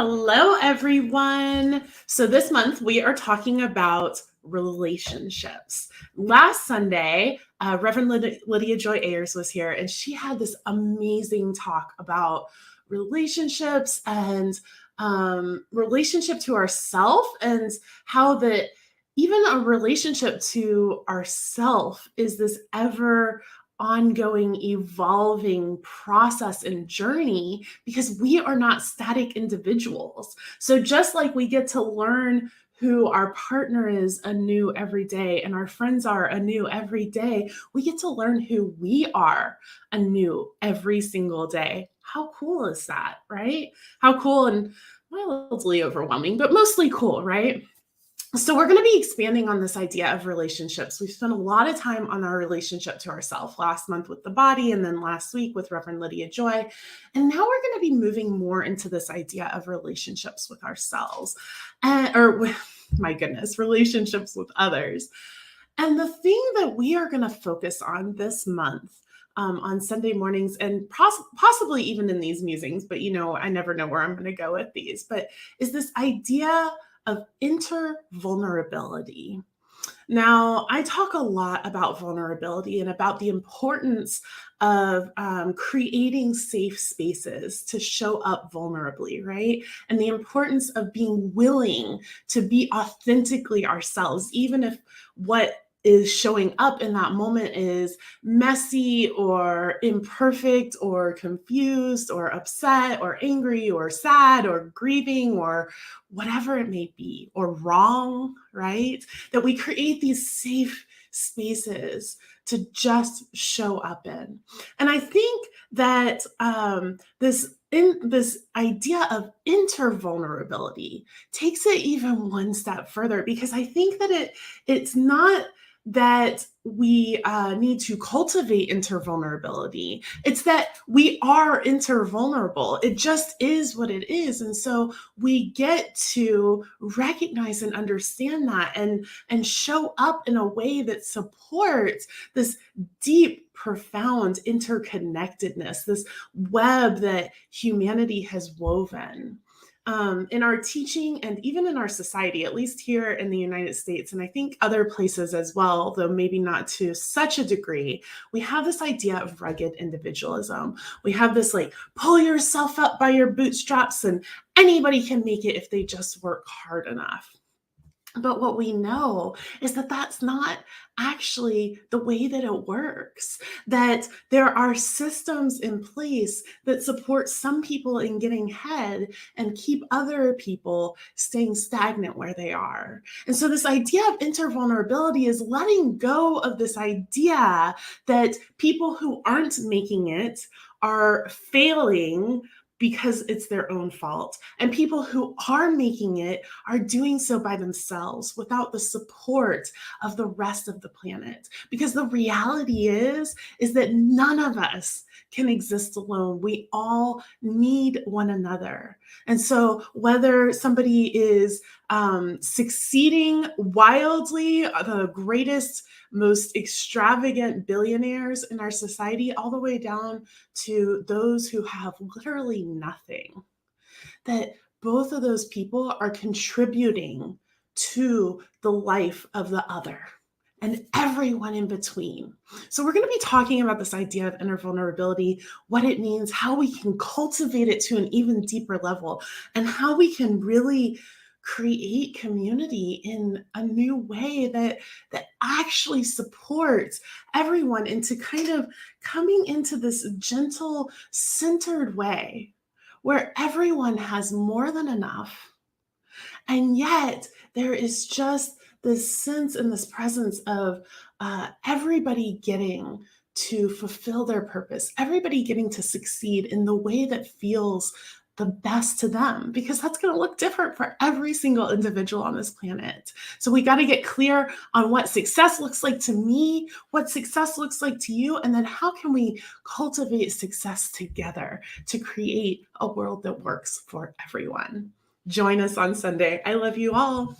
Hello, everyone. So this month we are talking about relationships. Last Sunday, Reverend Lydia Joy Ayers was here, and she had this amazing talk about relationships and relationship to ourself, and how that even a relationship to ourself is this ever ongoing, evolving process and journey, because we are not static individuals. So just like we get to learn who our partner is anew every day and our friends are anew every day, we get to learn who we are anew every single day. How cool is that, right? How cool and mildly overwhelming, but mostly cool, right? So we're going to be expanding on this idea of relationships. We've spent a lot of time on our relationship to ourselves last month with the body, and then last week with Reverend Lydia Joy. And now we're going to be moving more into this idea of relationships with ourselves, my goodness, relationships with others. And the thing that we are going to focus on this month, on Sunday mornings, and possibly even in these musings, but I never know where I'm going to go with these, but is this idea of intervulnerability. Now, I talk a lot about vulnerability and about the importance of creating safe spaces to show up vulnerably, right? And the importance of being willing to be authentically ourselves, even if what is showing up in that moment is messy or imperfect or confused or upset or angry or sad or grieving or whatever it may be, or wrong, right? That we create these safe spaces to just show up in. And I think that this idea of intervulnerability takes it even one step further, because I think that it's not that we need to cultivate intervulnerability. It's that we are intervulnerable. It just is what it is. And so we get to recognize and understand that and show up in a way that supports this deep, profound interconnectedness, this web that humanity has woven. In our teaching and even in our society, at least here in the United States, and I think other places as well, though maybe not to such a degree, we have this idea of rugged individualism. We have this pull yourself up by your bootstraps and anybody can make it if they just work hard enough. But what we know is that that's not actually the way that it works, that there are systems in place that support some people in getting ahead and keep other people staying stagnant where they are. And so this idea of intervulnerability is letting go of this idea that people who aren't making it are failing because it's their own fault. And people who are making it are doing so by themselves without the support of the rest of the planet. Because the reality is that none of us can exist alone. We all need one another. And so whether somebody is succeeding wildly, the greatest, most extravagant billionaires in our society, all the way down to those who have literally nothing, that both of those people are contributing to the life of the other and everyone in between. So we're going to be talking about this idea of intervulnerability, what it means, how we can cultivate it to an even deeper level, and how we can really create community in a new way that actually supports everyone into kind of coming into this gentle, centered way where everyone has more than enough. And yet there is just this sense and this presence of everybody getting to fulfill their purpose, everybody getting to succeed in the way that feels the best to them, because that's going to look different for every single individual on this planet. So we got to get clear on what success looks like to me, what success looks like to you, and then how can we cultivate success together to create a world that works for everyone. Join us on Sunday. I love you all.